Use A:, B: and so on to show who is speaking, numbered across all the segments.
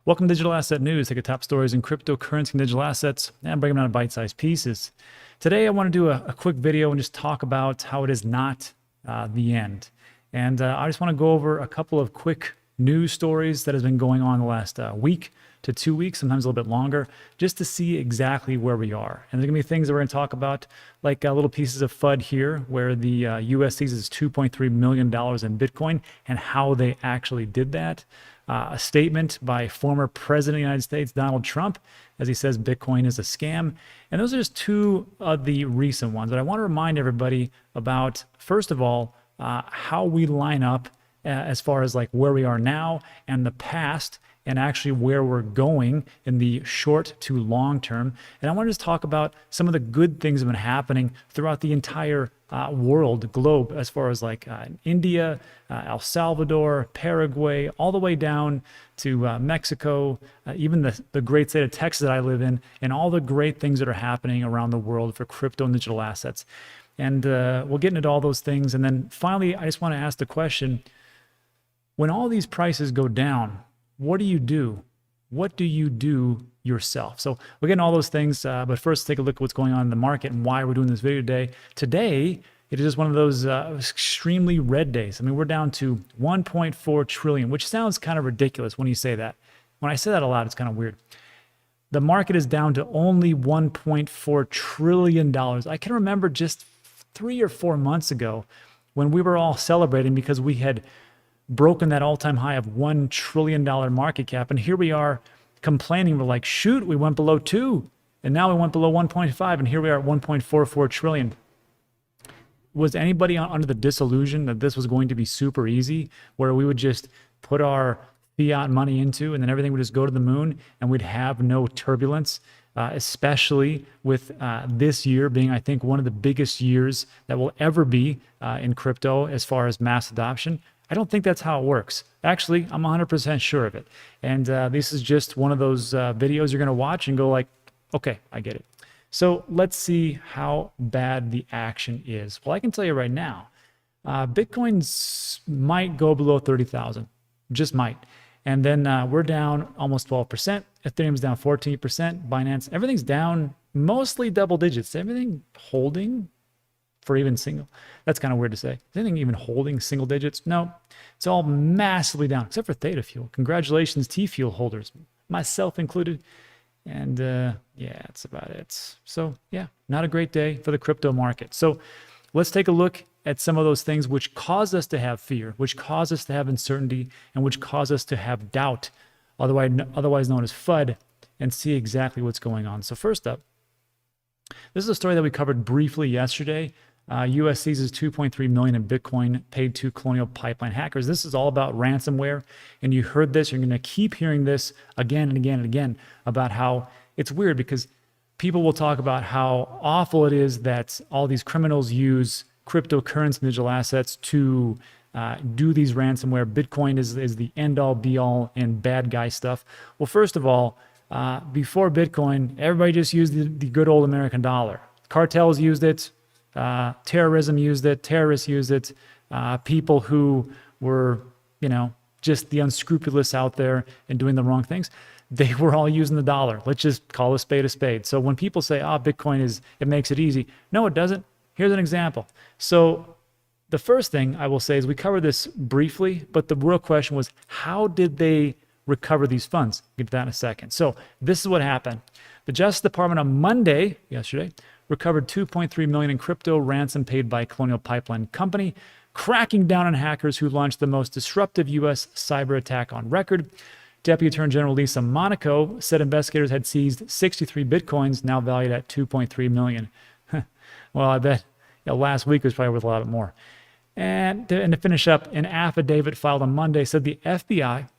A: Welcome to Digital Asset News. Take the top stories in cryptocurrency and digital assets and break them down in bite-sized pieces. Today, I want to do a quick video and just talk about how it is not the end. And I just want to go over a couple of quick news stories that has been going on the last week to 2 weeks, sometimes a little bit longer, just to see exactly where we are. And there's going to be things that we're going to talk about, like little pieces of FUD here, where the US seizes $2.3 million in Bitcoin and how they actually did that. A statement by former President of the United States, Donald Trump, as he says Bitcoin is a scam. And those are just two of the recent ones. But I want to remind everybody about, first of all, how we line up as far as like where we are now and the past, and actually where we're going in the short to long term. And I want to just talk about some of the good things that have been happening throughout the entire world, globe, as far as like India, El Salvador, Paraguay, all the way down to Mexico, even the great state of Texas that I live in, and all the great things that are happening around the world for crypto and digital assets. And we'll get into all those things. And then finally, I just want to ask the question, when all these prices go down, what do you do? What do you do yourself? So we'll get into all those things, but first take a look at what's going on in the market and why we're doing this video today. Today, it is just one of those extremely red days. I mean, we're down to 1.4 trillion, which sounds kind of ridiculous when you say that. When I say that aloud, it's kind of weird. The market is down to only $1.4 trillion. I can remember just 3 or 4 months ago when we were all celebrating because we had broken that all-time high of $1 trillion market cap. And here we are complaining. We're like, shoot, we went below 2. And now we went below 1.5. And here we are at 1.44 trillion. Was anybody under the disillusion that this was going to be super easy, where we would just put our fiat money into and then everything would just go to the moon and we'd have no turbulence, especially with this year being, I think, one of the biggest years that will ever be in crypto as far as mass adoption? I don't think that's how it works. Actually, I'm 100% sure of it. And this is just one of those videos you're going to watch and go like, okay, I get it. So let's see how bad the action is. Well, I can tell you right now, Bitcoin's might go below 30,000, just might. And then we're down almost 12%. Ethereum's down 14%. Binance, everything's down mostly double digits. Everything holding for even single. That's kind of weird to say. Is anything even holding single digits? No, it's all massively down, except for Theta Fuel. Congratulations, T-Fuel holders, myself included. And yeah, that's about it. So yeah, not a great day for the crypto market. So let's take a look at some of those things which cause us to have fear, which cause us to have uncertainty, and which cause us to have doubt, otherwise known as FUD, and see exactly what's going on. So first up, this is a story that we covered briefly yesterday. US seizes 2.3 million in Bitcoin paid to Colonial Pipeline hackers. This is all about ransomware. And you heard this, you're going to keep hearing this again and again and again about how it's weird because people will talk about how awful it is that all these criminals use cryptocurrency and digital assets to do these ransomware. Bitcoin is the end all be all and bad guy stuff. Well, first of all, before Bitcoin, everybody just used the good old American dollar. Cartels used it. Terrorism used it, terrorists used it, people who were, just the unscrupulous out there and doing the wrong things, they were all using the dollar. Let's just call a spade a spade. So when people say, Bitcoin it makes it easy. No, it doesn't. Here's an example. So the first thing I will say is we covered this briefly, but the real question was, how did they recover these funds? I'll get to that in a second. So this is what happened. The Justice Department on Monday, yesterday, recovered 2.3 million in crypto ransom paid by Colonial Pipeline Company, cracking down on hackers who launched the most disruptive U.S. cyber attack on record. Deputy Attorney General Lisa Monaco said investigators had seized 63 Bitcoins, now valued at 2.3 million. Well, I bet last week was probably worth a lot more. And to finish up, an affidavit filed on Monday said the FBI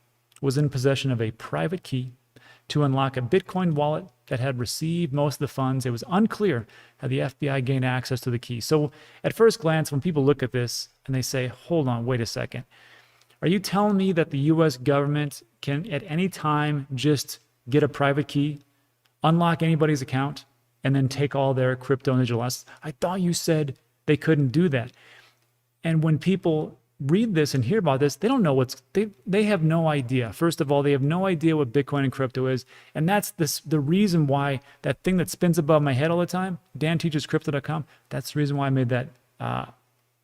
A: was in possession of a private key to unlock a Bitcoin wallet that had received most of the funds. It was unclear how the FBI gained access to the key. So at first glance, when people look at this and they say, hold on, wait a second. Are you telling me that the US government can at any time just get a private key, unlock anybody's account, and then take all their crypto and digital assets? I thought you said they couldn't do that. And when people read this and hear about this, they don't know they have no idea. First of all, they have no idea what Bitcoin and crypto is. And that's the reason why that thing that spins above my head all the time, danteachescrypto.com, that's the reason why I made that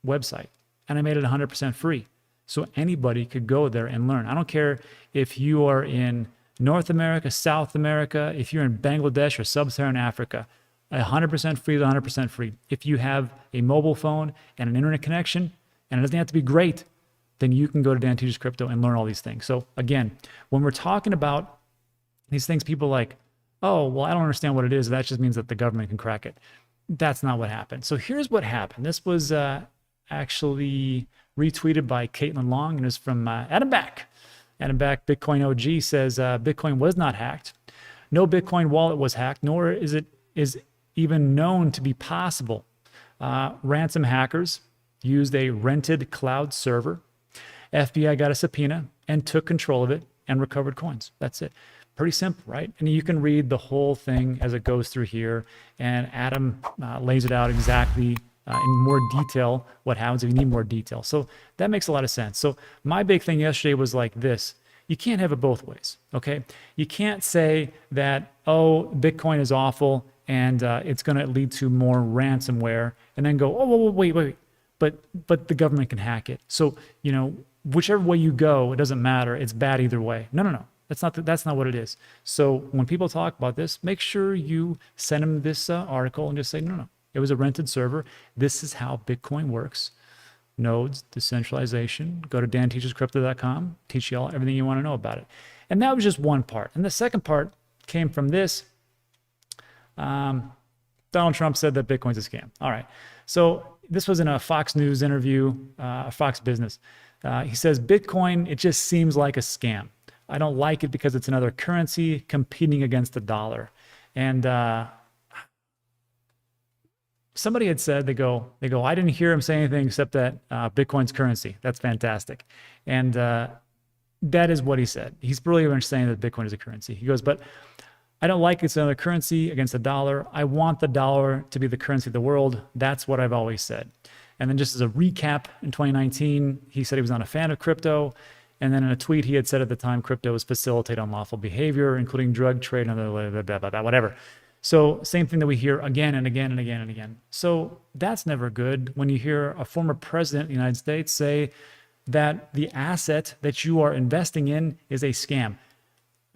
A: website. And I made it 100% free. So anybody could go there and learn. I don't care if you are in North America, South America, if you're in Bangladesh or Sub-Saharan Africa, 100% free is 100% free. If you have a mobile phone and an internet connection, and it doesn't have to be great, then you can go to Dan Teaches Crypto and learn all these things. So again, when we're talking about these things, people are like, oh, well, I don't understand what it is. That just means that the government can crack it. That's not what happened. So here's what happened. This was actually retweeted by Caitlin Long, and it's from Adam Back. Adam Back, Bitcoin OG, says Bitcoin was not hacked. No Bitcoin wallet was hacked, nor is it even known to be possible. Ransom hackers used a rented cloud server. FBI got a subpoena and took control of it and recovered coins. That's it. Pretty simple, right? And you can read the whole thing as it goes through here. And Adam lays it out exactly in more detail what happens if you need more detail. So that makes a lot of sense. So my big thing yesterday was like this. You can't have it both ways, okay? You can't say that, oh, Bitcoin is awful and it's going to lead to more ransomware, and then go, oh, wait. But the government can hack it. So, whichever way you go, it doesn't matter. It's bad either way. No. That's not what it is. So when people talk about this, make sure you send them this article and just say, no. It was a rented server. This is how Bitcoin works. Nodes, decentralization. Go to danteachescrypto.com. Teach you all everything you want to know about it. And that was just one part. And the second part came from this. Donald Trump said that Bitcoin's a scam. All right. So this was in a Fox News interview, Fox Business. He says, Bitcoin, it just seems like a scam. I don't like it because it's another currency competing against the dollar. And somebody had said, they go, I didn't hear him say anything except that Bitcoin's currency. That's fantastic. And that is what he said. He's really much saying that Bitcoin is a currency. He goes, but I don't like it's another currency against the dollar. I want the dollar to be the currency of the world. That's what I've always said. And then just as a recap, in 2019, he said he was not a fan of crypto. And then in a tweet, he had said at the time, crypto was facilitate unlawful behavior, including drug trade and other whatever. So same thing that we hear again and again and again and again. So that's never good when you hear a former president of the United States say that the asset that you are investing in is a scam.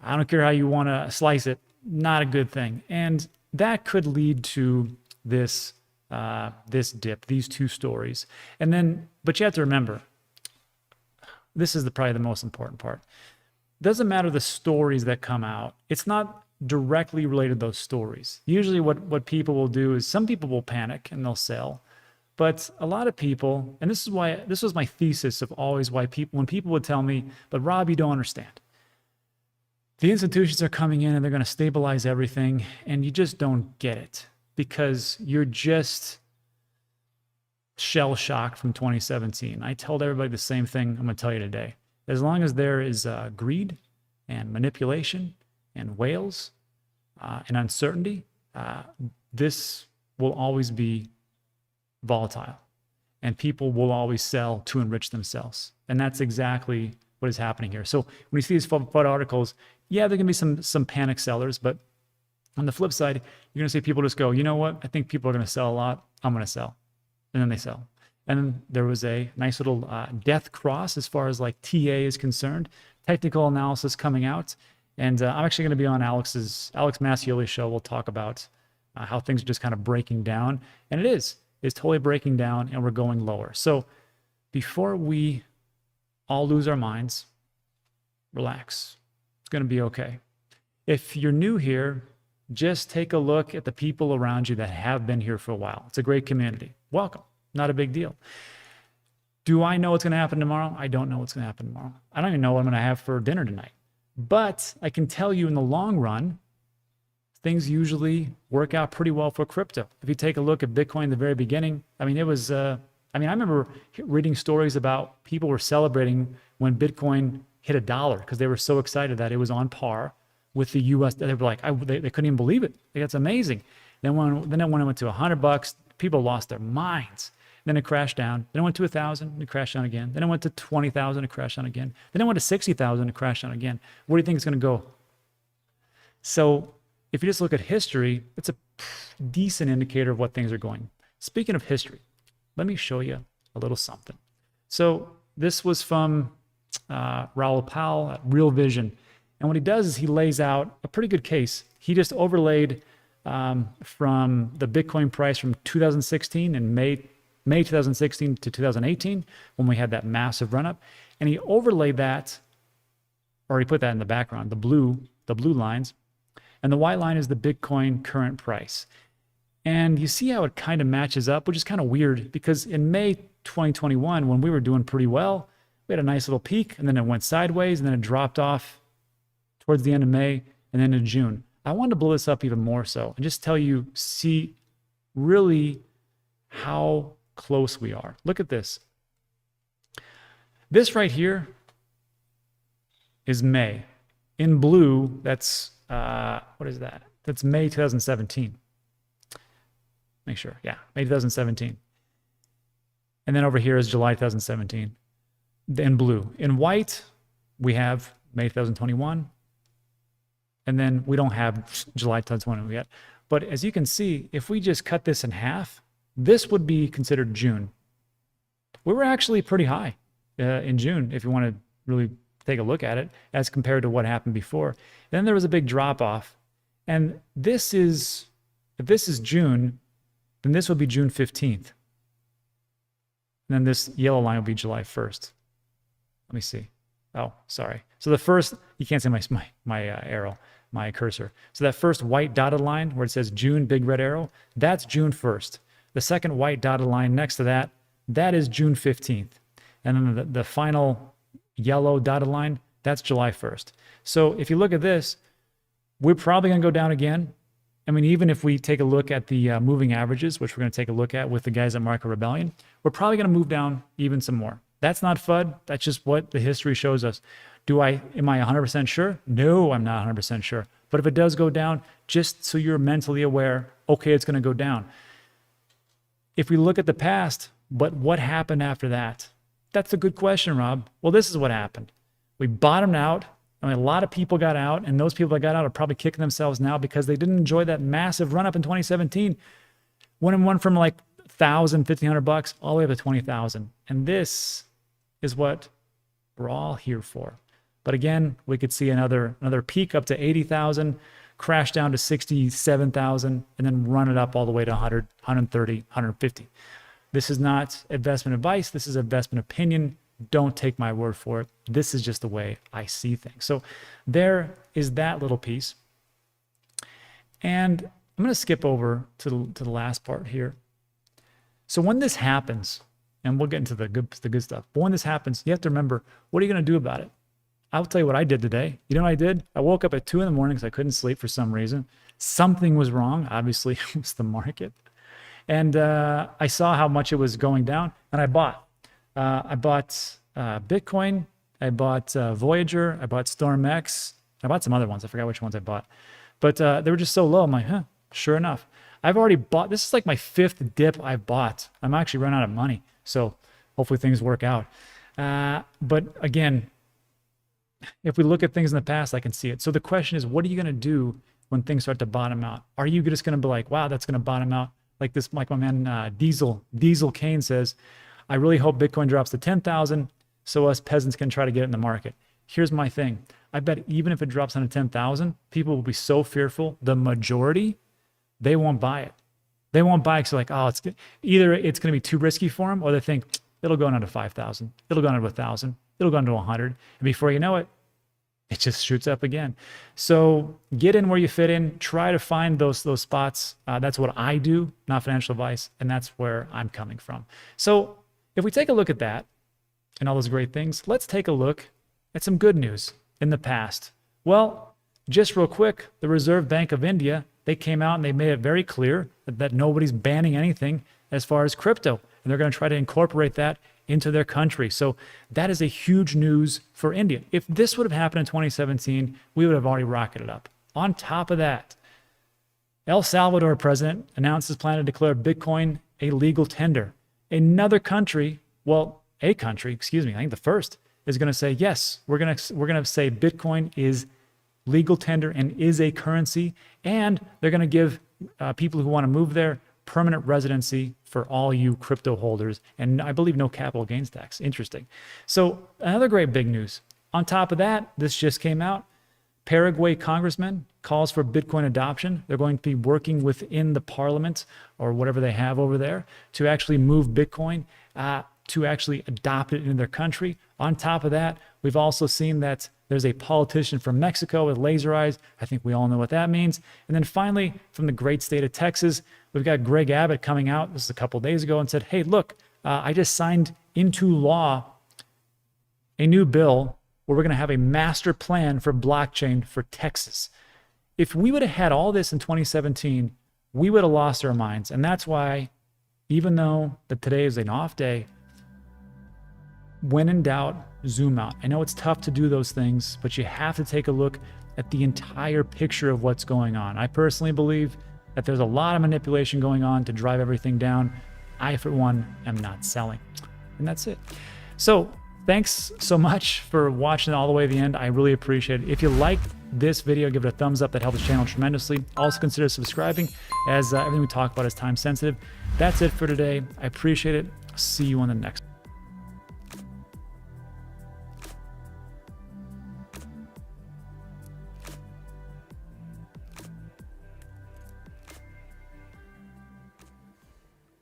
A: I don't care how you want to slice it, not a good thing. And that could lead to this dip, these two stories. And then, but you have to remember, this is probably the most important part. Doesn't matter the stories that come out. It's not directly related to those stories. Usually what people will do is some people will panic and they'll sell. But a lot of people, and this was my thesis of always why when people would tell me, but Rob, you don't understand. The institutions are coming in and they're going to stabilize everything, and you just don't get it because you're just shell-shocked from 2017. I told everybody the same thing I'm going to tell you today. As long as there is greed and manipulation and whales and uncertainty, this will always be volatile, and people will always sell to enrich themselves. And that's exactly what is happening here. So when you see these FUD articles, yeah, there can be some panic sellers, but on the flip side, you're going to see people just go, you know what? I think people are going to sell a lot. I'm going to sell. And then they sell. And then there was a nice little death cross as far as like TA is concerned, technical analysis coming out. And I'm actually going to be on Alex Massioli's show. We'll talk about how things are just kind of breaking down. And it's totally breaking down, and we're going lower. So before we all lose our minds, relax. It's going to be okay. If you're new here, just take a look at the people around you that have been here for a while. It's a great community. Welcome. Not a big deal. Do I know what's going to happen tomorrow? I don't know what's going to happen tomorrow. I don't even know what I'm going to have for dinner tonight. But I can tell you in the long run, things usually work out pretty well for crypto. If you take a look at Bitcoin in the very beginning, I mean, I remember reading stories about people were celebrating when Bitcoin hit $1 because they were so excited that it was on par with the US. They were like, they couldn't even believe it. Like, that's amazing. Then when it went to $100, people lost their minds. And then it crashed down. Then it went to 1,000, and it crashed down again. Then it went to 20,000, it crashed down again. Then it went to 60,000, it crashed down again. Where do you think it's going to go? So if you just look at history, it's a decent indicator of what things are going. Speaking of history, let me show you a little something. So this was from Raoul Pal at Real Vision. And what he does is he lays out a pretty good case. He just overlaid from the Bitcoin price from 2016 and May 2016 to 2018 when we had that massive run up. And he overlaid that, or he put that in the background, the blue lines. And the white line is the Bitcoin current price. And you see how it kind of matches up, which is kind of weird because in May 2021, when we were doing pretty well, we had a nice little peak and then it went sideways and then it dropped off towards the end of May and then in June. I wanted to blow this up even more so and just tell you, see really how close we are. Look at this. This right here is May. In blue, that's, what is that? That's May 2017. Make sure, yeah, May 2017. And then over here is July 2017 in blue. In white, we have May 2021. And then we don't have July 2021 yet. But as you can see, if we just cut this in half, this would be considered June. We were actually pretty high in June, if you want to really take a look at it, as compared to what happened before. Then there was a big drop off. And this is, if this is June, then this would be June 15th. And then this yellow line will be July 1st. Let me see. Oh, sorry. So the first, you can't see my arrow, my cursor. So that first white dotted line where it says June, big red arrow, that's June 1st. The second white dotted line next to that, that is June 15th. And then the final yellow dotted line, that's July 1st. So if you look at this, we're probably going to go down again. I mean, even if we take a look at the moving averages, which we're going to take a look at with the guys at Market Rebellion, we're probably going to move down even some more. That's not FUD. That's just what the history shows us. Am I 100% sure? No, I'm not 100% sure. But if it does go down, just so you're mentally aware, okay, it's going to go down. If we look at the past, but what happened after that? That's a good question, Rob. Well, this is what happened. We bottomed out. I mean, a lot of people got out, and those people that got out are probably kicking themselves now because they didn't enjoy that massive run up in 2017 when it went from like $1,000, $1,500 all the way up to 20,000. And this is what we're all here for. But again, we could see another peak up to 80,000, crash down to 67,000, and then run it up all the way to 100, 130, 150. This is not investment advice. This is investment opinion. Don't take my word for it. This is just the way I see things. So there is that little piece. And I'm going to skip over to the last part here. So when this happens, and we'll get into the good stuff, but when this happens, you have to remember, what are you going to do about it? I'll tell you what I did today. You know what I did? I woke up at 2 a.m. because I couldn't sleep for some reason. Something was wrong. Obviously, it was the market. And I saw how much it was going down, and I bought. I bought Bitcoin. I bought Voyager. I bought StormX. I bought some other ones. I forgot which ones I bought. But they were just so low. I'm like, huh, sure enough. I've already bought. This is like my 5th dip I've bought. I'm actually running out of money. So hopefully things work out. But again, if we look at things in the past, I can see it. So the question is, what are you going to do when things start to bottom out? Are you just going to be like, wow, that's going to bottom out? Like this, like my man Diesel Kane says, I really hope Bitcoin drops to 10,000 so us peasants can try to get it in the market. Here's my thing. I bet even if it drops down to 10,000, people will be so fearful. The majority, they won't buy it. They won't buy it because they're like, oh, either it's going to be too risky for them, or they think it'll go down to 5,000. It'll go down to 1,000. It'll go down to 100. And before you know it, it just shoots up again. So get in where you fit in. Try to find those spots. That's what I do, not financial advice. And that's where I'm coming from. So if we take a look at that and all those great things, let's take a look at some good news in the past. Well, just real quick, the Reserve Bank of India, they came out and they made it very clear that nobody's banning anything as far as crypto. And they're going to try to incorporate that into their country. So that is a huge news for India. If this would have happened in 2017, we would have already rocketed up. On top of that, El Salvador president announced his plan to declare Bitcoin a legal tender. another country, well, a country, excuse me, I think the first is going to say, yes, we're going to say Bitcoin is legal tender and is a currency, and they're going to give people who want to move there permanent residency for all you crypto holders, and I believe no capital gains tax. Interesting. So another great big news. On top of that, this just came out. Paraguay congressman calls for Bitcoin adoption. They're going to be working within the parliament or whatever they have over there to actually move Bitcoin, to actually adopt it in their country. On top of that, we've also seen that there's a politician from Mexico with laser eyes. I think we all know what that means. And then finally, from the great state of Texas, we've got Greg Abbott coming out, this is a couple days ago, and said, hey, look, I just signed into law a new bill where we're going to have a master plan for blockchain for Texas. If we would have had all this in 2017, we would have lost our minds. And that's why, even though that today is an off day, when in doubt, zoom out. I know it's tough to do those things, but you have to take a look at the entire picture of what's going on. I personally believe that there's a lot of manipulation going on to drive everything down. I, for one, am not selling. And that's it. So thanks so much for watching all the way to the end. I really appreciate it. If you like this video, give it a thumbs up. That helps the channel tremendously. Also consider subscribing, as everything we talk about is time sensitive. That's it for today. I appreciate it. See you on the next one.